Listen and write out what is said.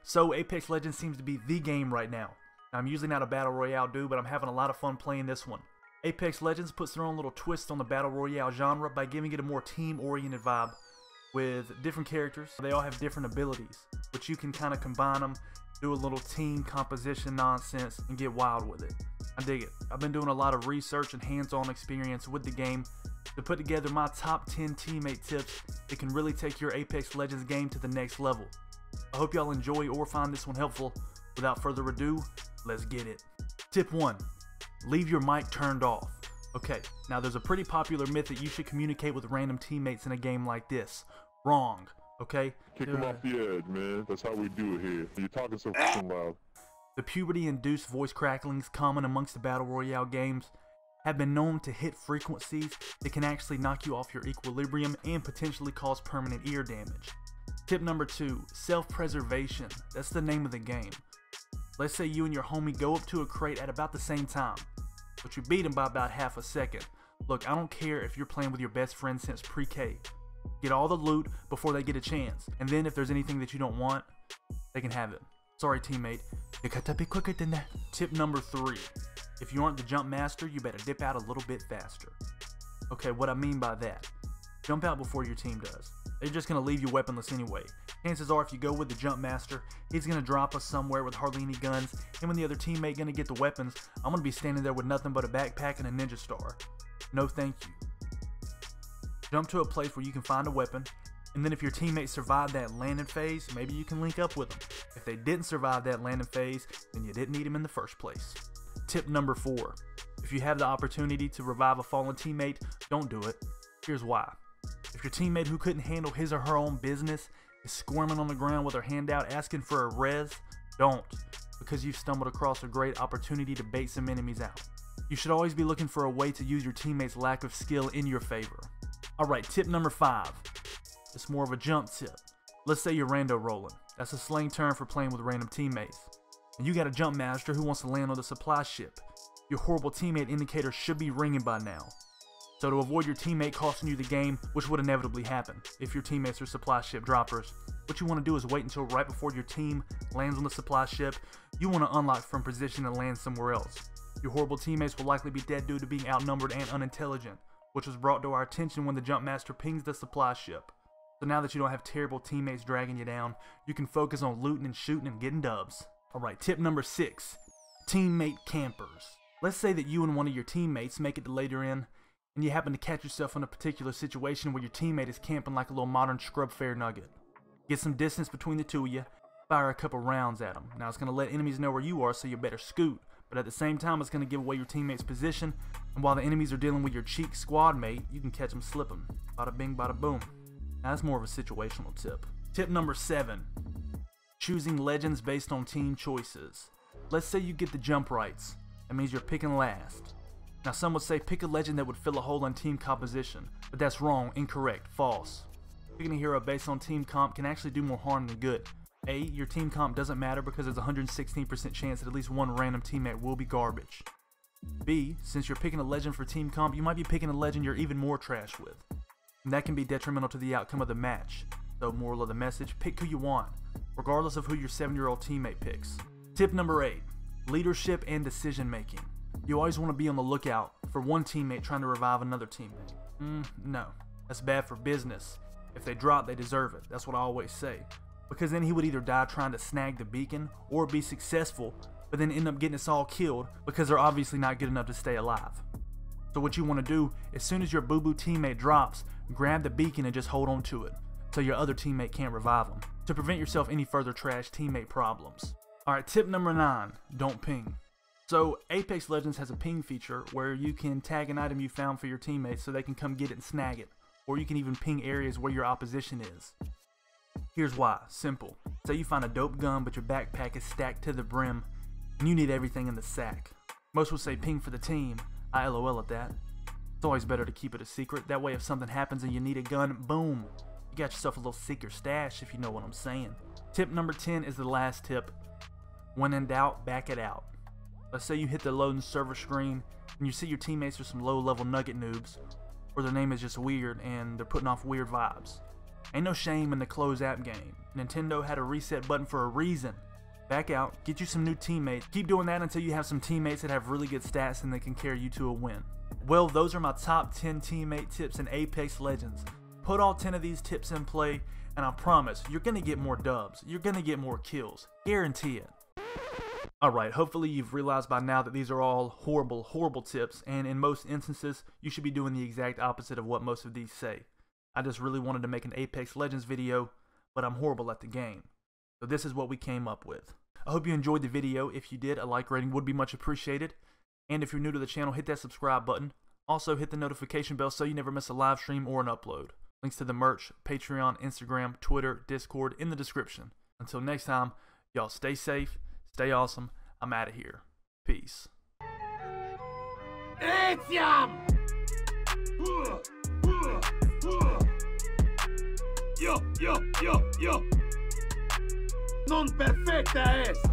So Apex Legends seems to be the game right now. I'm usually not a Battle Royale dude, but I'm having a lot of fun playing this one. Apex Legends puts their own little twist on the Battle Royale genre by giving it a more team-oriented vibe with different characters. They all have different abilities, but you can kind of combine them, do a little team composition nonsense, and get wild with it. I dig it. I've been doing a lot of research and hands-on experience with the game to put together my top 10 teammate tips that can really take your Apex Legends game to the next level. I hope y'all enjoy or find this one helpful. Without further ado, let's get it. Tip 1. Leave your mic turned off. Okay, now there's a pretty popular myth that you should communicate with random teammates in a game like this. Wrong, okay? Kick them off the edge, man. That's how we do it here. You're talking so fucking loud. The puberty-induced voice cracklings common amongst the Battle Royale games have been known to hit frequencies that can actually knock you off your equilibrium and potentially cause permanent ear damage. Tip number 2, self-preservation. That's the name of the game. Let's say you and your homie go up to a crate at about the same time, but you beat him by about half a second. Look, I don't care if you're playing with your best friend since pre-K. Get all the loot before they get a chance, and then if there's anything that you don't want, they can have it. Sorry teammate, you gotta be quicker than that. Tip number 3, if you aren't the jump master, you better dip out a little bit faster. Okay, what I mean by that, jump out before your team does. They're just gonna leave you weaponless anyway. Chances are if you go with the jump master, he's gonna drop us somewhere with hardly any guns, and when the other teammate gonna get the weapons, I'm gonna be standing there with nothing but a backpack and a ninja star. No thank you. Jump to a place where you can find a weapon, and then if your teammates survive that landing phase, maybe you can link up with them. If they didn't survive that landing phase, then you didn't need them in the first place. Tip number 4, if you have the opportunity to revive a fallen teammate, don't do it. Here's why. If your teammate who couldn't handle his or her own business is squirming on the ground with her hand out asking for a res, don't, because you've stumbled across a great opportunity to bait some enemies out. You should always be looking for a way to use your teammate's lack of skill in your favor. Alright, tip number 5. It's more of a jump tip. Let's say you're rando rolling. That's a slang term for playing with random teammates. And you got a jump master who wants to land on the supply ship. Your horrible teammate indicator should be ringing by now. So to avoid your teammate costing you the game, which would inevitably happen if your teammates are supply ship droppers, what you want to do is wait until right before your team lands on the supply ship. You want to unlock from position and land somewhere else. Your horrible teammates will likely be dead due to being outnumbered and unintelligent, which was brought to our attention when the jump master pings the supply ship. So now that you don't have terrible teammates dragging you down, you can focus on looting and shooting and getting dubs. Alright, tip number 6. Teammate campers. Let's say that you and one of your teammates make it to later in, and you happen to catch yourself in a particular situation where your teammate is camping like a little modern scrub fair nugget. Get some distance between the two of you, fire a couple rounds at them. Now it's going to let enemies know where you are, so you better scoot, but at the same time it's going to give away your teammate's position, and while the enemies are dealing with your cheek squad mate, you can catch them slipping. Bada bing, bada boom. Now that's more of a situational tip. Tip number 7. Choosing legends based on team choices. Let's say you get the jump rights. That means you're picking last. Now some would say pick a legend that would fill a hole in team composition, but that's wrong, incorrect, false. Picking a hero based on team comp can actually do more harm than good. A, your team comp doesn't matter because there's a 116% chance that at least one random teammate will be garbage. B, since you're picking a legend for team comp, you might be picking a legend you're even more trash with. And that can be detrimental to the outcome of the match. So moral of the message, pick who you want, regardless of who your 7-year-old teammate picks. Tip number 8, leadership and decision making. You always want to be on the lookout for one teammate trying to revive another teammate. No, that's bad for business. If they drop, they deserve it. That's what I always say. Because then he would either die trying to snag the beacon or be successful, but then end up getting us all killed because they're obviously not good enough to stay alive. So what you want to do, as soon as your boo-boo teammate drops, grab the beacon and just hold on to it so your other teammate can't revive them, to prevent yourself any further trash teammate problems. Alright, tip number 9, don't ping. So Apex Legends has a ping feature where you can tag an item you found for your teammates so they can come get it and snag it, or you can even ping areas where your opposition is. Here's why, simple. Say you find a dope gun but your backpack is stacked to the brim and you need everything in the sack. Most would say ping for the team, I LOL at that. It's always better to keep it a secret, that way if something happens and you need a gun, boom, you got yourself a little secret stash if you know what I'm saying. Tip number 10 is the last tip. When in doubt, back it out. Let's say you hit the loading server screen and you see your teammates are some low-level nugget noobs, or their name is just weird and they're putting off weird vibes. Ain't no shame in the close app game. Nintendo had a reset button for a reason. Back out, get you some new teammates. Keep doing that until you have some teammates that have really good stats and they can carry you to a win. Well, those are my top 10 teammate tips in Apex Legends. Put all 10 of these tips in play, and I promise, you're gonna get more dubs. You're gonna get more kills. Guarantee it. Alright, hopefully you've realized by now that these are all horrible, horrible tips, and in most instances, you should be doing the exact opposite of what most of these say. I just really wanted to make an Apex Legends video, but I'm horrible at the game. So this is what we came up with. I hope you enjoyed the video. If you did, a like rating would be much appreciated. And if you're new to the channel, hit that subscribe button. Also, hit the notification bell so you never miss a live stream or an upload. Links to the merch, Patreon, Instagram, Twitter, Discord in the description. Until next time, y'all stay safe. Stay awesome. I'm out of here. Peace. Yo. Non perfecta es.